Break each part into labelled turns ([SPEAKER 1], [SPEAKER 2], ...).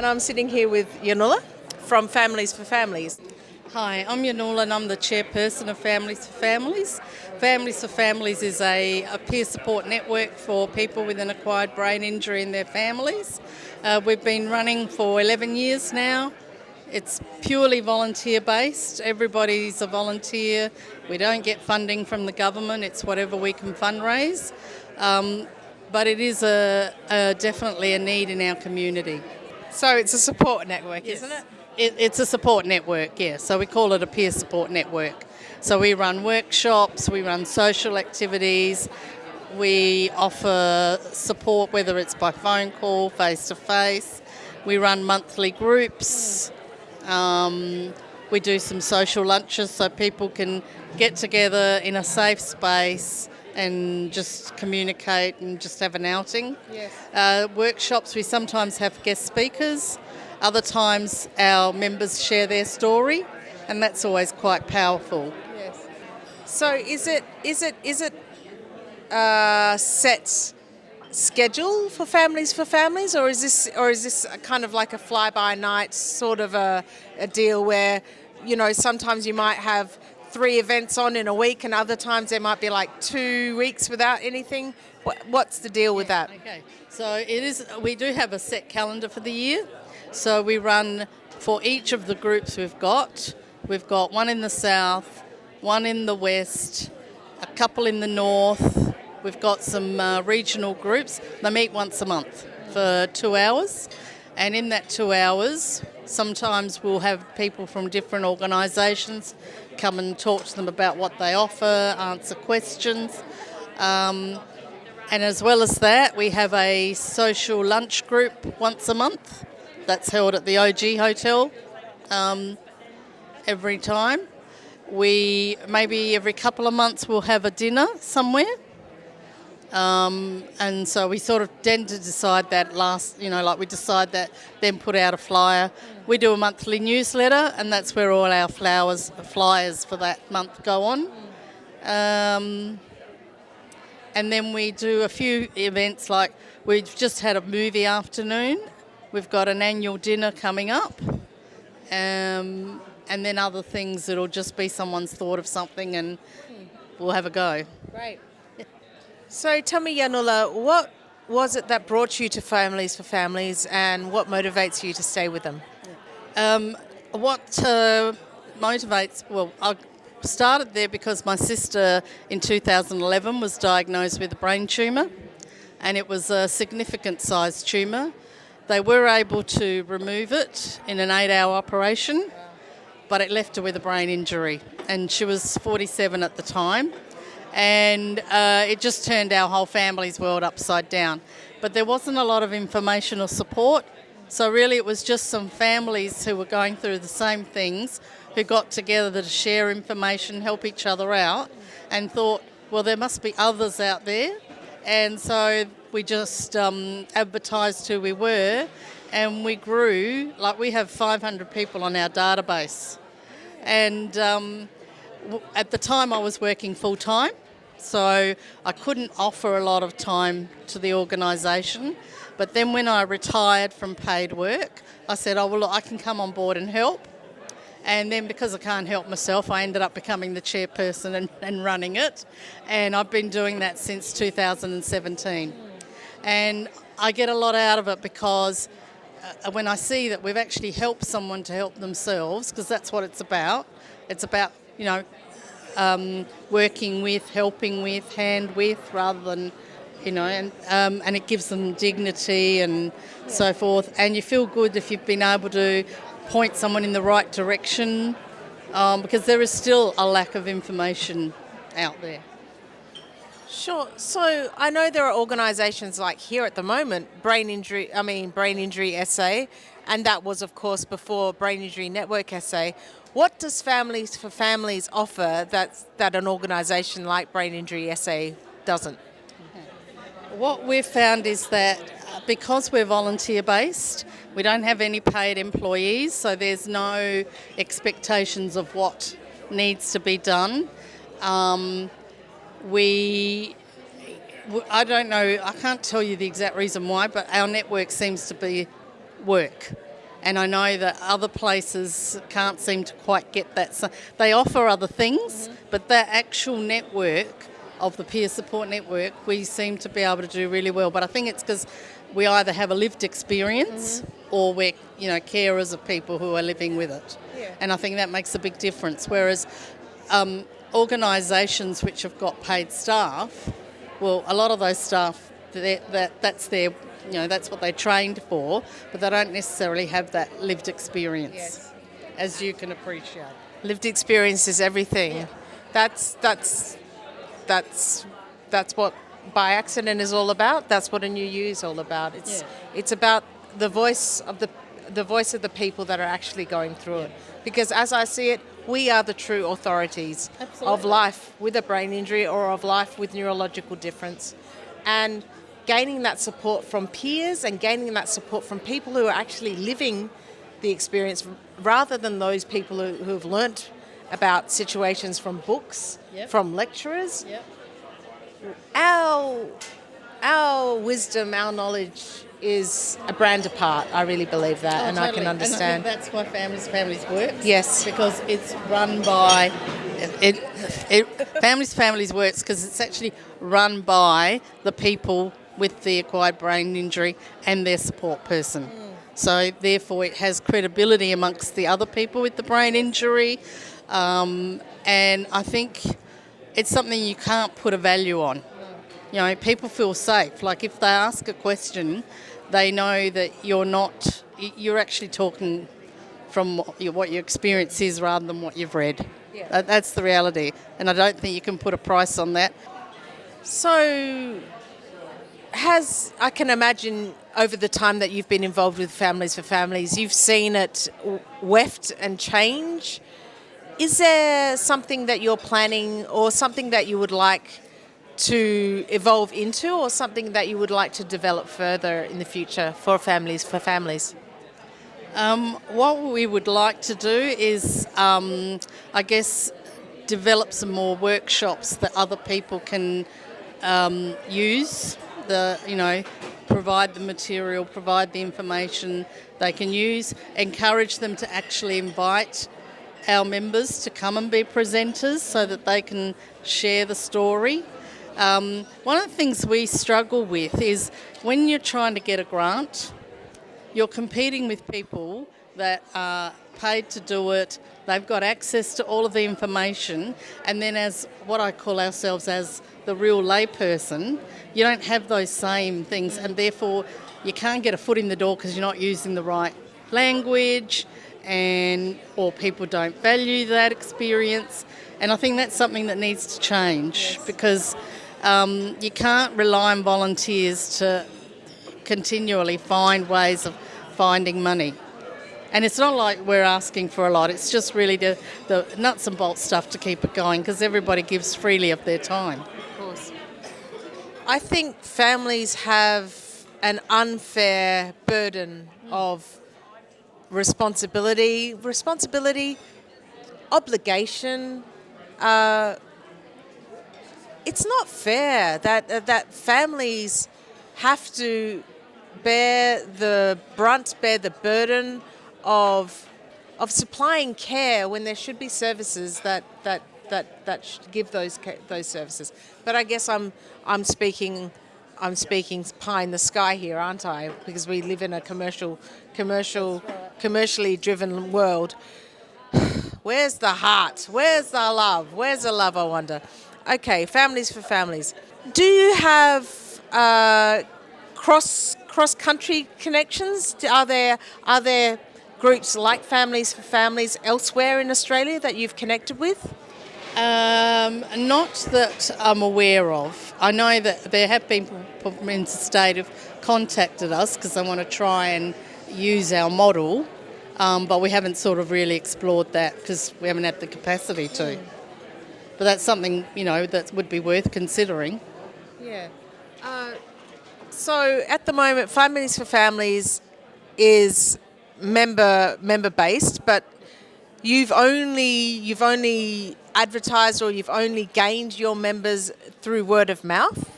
[SPEAKER 1] and I'm sitting here with Yannoula from Families for Families.
[SPEAKER 2] Hi, I'm Yannoula and I'm the chairperson of Families for Families. Families for Families is a peer support network for people with an acquired brain injury in their families. We've been running for 11 years now. It's purely volunteer based. Everybody's a volunteer. We don't get funding from the government. It's whatever we can fundraise. But it is definitely a need in our community.
[SPEAKER 1] So it's a support network, isn't it?
[SPEAKER 2] It's a support network, yeah. So we call it a peer support network. So we run workshops, we run social activities, we offer support whether it's by phone call, face-to-face. We run monthly groups. We do some social lunches so people can get together in a safe space and just communicate and just have an outing.
[SPEAKER 1] Yes.
[SPEAKER 2] Workshops, we sometimes have guest speakers. Other times our members share their story, and that's always quite powerful.
[SPEAKER 1] Yes. So is it a set schedule for families, or is this kind of like a fly-by-night sort of a deal where, you know, sometimes you might have 3 events on in a week, and other times there might be like 2 weeks without anything? What's the deal with that?
[SPEAKER 2] Okay, so it is. We do have a set calendar for the year. So we run for each of the groups we've got. We've got one in the south, one in the west, a couple in the north. We've got some regional groups. They meet once a month for 2 hours. And in that 2 hours, sometimes we'll have people from different organisations come and talk to them about what they offer, answer questions. And as well as that, we have a social lunch group once a month. That's held at the OG Hotel every time. Maybe every couple of months we'll have a dinner somewhere. And so we sort of tend to decide that we decide that, then put out a flyer. We do a monthly newsletter, and that's where all our flyers for that month go on. And then we do a few events, like we've just had a movie afternoon. We've got an annual dinner coming up, and then other things that'll just be someone's thought of something and we'll have a go.
[SPEAKER 1] Great. So tell me, Yannoula, what was it that brought you to Families for Families, and what motivates you to stay with them?
[SPEAKER 2] What motivates... Well, I started there because my sister in 2011 was diagnosed with a brain tumour, and it was a significant sized tumour. They were able to remove it in an 8-hour operation, but it left her with a brain injury, and she was 47 at the time, and it just turned our whole family's world upside down. But there wasn't a lot of information or support, so really it was just some families who were going through the same things who got together to share information, help each other out, and thought, well, there must be others out there. And so we just advertised who we were, and we grew. Like, we have 500 people on our database. And at the time I was working full-time, so I couldn't offer a lot of time to the organisation. But then when I retired from paid work, I said, oh, well, look, I can come on board and help. And then because I can't help myself, I ended up becoming the chairperson and running it. And I've been doing that since 2017. And I get a lot out of it because when I see that we've actually helped someone to help themselves, because that's what it's about. It's about, working with, helping with, hand with, rather than, and it gives them dignity and so forth. And you feel good if you've been able to point someone in the right direction, because there is still a lack of information out there.
[SPEAKER 1] Sure. So I know there are organisations like here at the moment, Brain Injury SA, and that was, of course, before Brain Injury Network SA. What does Families for Families offer that an organisation like Brain Injury SA doesn't?
[SPEAKER 2] What we've found is that because we're volunteer-based, we don't have any paid employees, so there's no expectations of what needs to be done. I don't know, I can't tell you the exact reason why, but our network seems to be work. And I know that other places can't seem to quite get that. So they offer other things, but that actual network of the peer support network, we seem to be able to do really well. But I think it's because we either have a lived experience or we're, carers of people who are living with it.
[SPEAKER 1] Yeah.
[SPEAKER 2] And I think that makes a big difference. Whereas organisations which have got paid staff, well, a lot of those staff, that's their, that's what they trained for, but they don't necessarily have that lived experience,
[SPEAKER 1] Yes.
[SPEAKER 2] as you can appreciate.
[SPEAKER 1] Lived experience is everything.
[SPEAKER 2] Yeah.
[SPEAKER 1] That's what By Accident is all about. That's what A New You is all about. It's about the voice of the people that are actually going through it. Because as I see it, we are the true authorities of life with a brain injury or of life with neurological difference. And gaining that support from peers and gaining that support from people who are actually living the experience rather than those people who have learnt about situations from books, from lecturers.
[SPEAKER 2] Yep.
[SPEAKER 1] Our wisdom, our knowledge is a brand apart. I really believe that, and
[SPEAKER 2] Totally.
[SPEAKER 1] I can understand.
[SPEAKER 2] And I think that's why Families works.
[SPEAKER 1] Yes.
[SPEAKER 2] Because it's run by... Families works because it's actually run by the people with the acquired brain injury and their support person. So therefore it has credibility amongst the other people with the brain injury, and I think it's something you can't put a value on. People feel safe. Like if they ask a question, they know that you're actually talking from what your experience is rather than what you've read.
[SPEAKER 1] Yeah.
[SPEAKER 2] That's the reality, and I don't think you can put a price on that.
[SPEAKER 1] So, I can imagine over the time that you've been involved with Families for Families, you've seen it weft and change. Is there something that you're planning or something that you would like to evolve into or something that you would like to develop further in the future for Families for Families?
[SPEAKER 2] What we would like to do is, I guess, develop some more workshops that other people can use. Provide the material, provide the information they can use, encourage them to actually invite our members to come and be presenters so that they can share the story. One of the things we struggle with is when you're trying to get a grant, you're competing with people that are paid to do it, they've got access to all of the information, and then as what I call ourselves as the real layperson, you don't have those same things, and therefore you can't get a foot in the door because you're not using the right language, or people don't value that experience. And I think that's something that needs to change, because you can't rely on volunteers to continually find ways of finding money. And it's not like we're asking for a lot, it's just really the nuts and bolts stuff to keep it going, because everybody gives freely of their time.
[SPEAKER 1] Of course. I think families have an unfair burden of responsibility, obligation. It's not fair that families have to bear the burden of supplying care when there should be services that should give those services. But I guess I'm speaking pie in the sky here, aren't I? Because we live in a commercially driven world. Where's the heart? Where's the love? Where's the love, I wonder? Okay, Families for Families. Do you have cross-country connections? Are there groups like Families for Families elsewhere in Australia that you've connected with?
[SPEAKER 2] Not that I'm aware of. I know that there have been people from interstate who've contacted us because they want to try and use our model, but we haven't sort of really explored that because we haven't had the capacity to. But that's something, that would be worth considering.
[SPEAKER 1] Yeah. So at the moment, Families for Families is member based, but you've only advertised or you've only gained your members through word of mouth.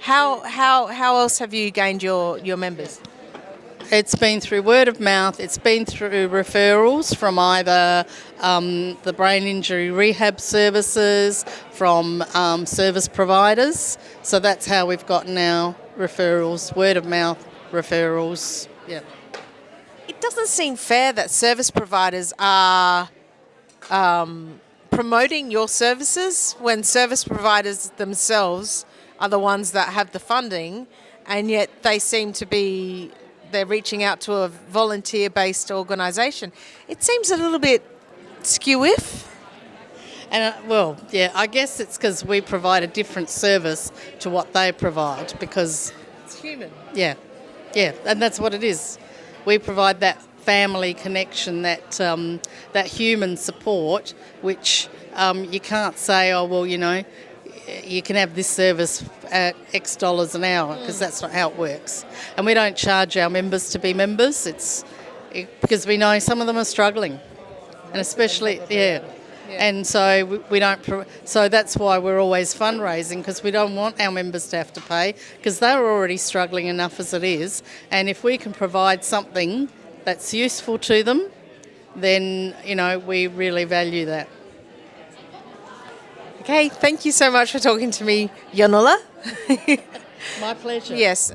[SPEAKER 1] How else have you gained your members?
[SPEAKER 2] It's been through word of mouth. It's been through referrals from either the brain injury rehab services, from service providers. So that's how we've gotten our referrals, word of mouth referrals. Yeah.
[SPEAKER 1] It doesn't seem fair that service providers are promoting your services when service providers themselves are the ones that have the funding, and yet they seem to be they're reaching out to a volunteer-based organisation. It seems a little bit skew-if.
[SPEAKER 2] And well, yeah, I guess it's because we provide a different service to what they provide, because
[SPEAKER 1] It's human.
[SPEAKER 2] yeah, and that's what it is. We provide that family connection, that human support, which you can't say, oh well, you can have this service at X dollars an hour, because that's not how it works. And we don't charge our members to be members. Because we know some of them are struggling, and especially And so we don't. So that's why we're always fundraising, because we don't want our members to have to pay, because they're already struggling enough as it is. And if we can provide something that's useful to them, then we really value that.
[SPEAKER 1] Okay, thank you so much for talking to me, Yannoula.
[SPEAKER 2] My pleasure.
[SPEAKER 1] Yes.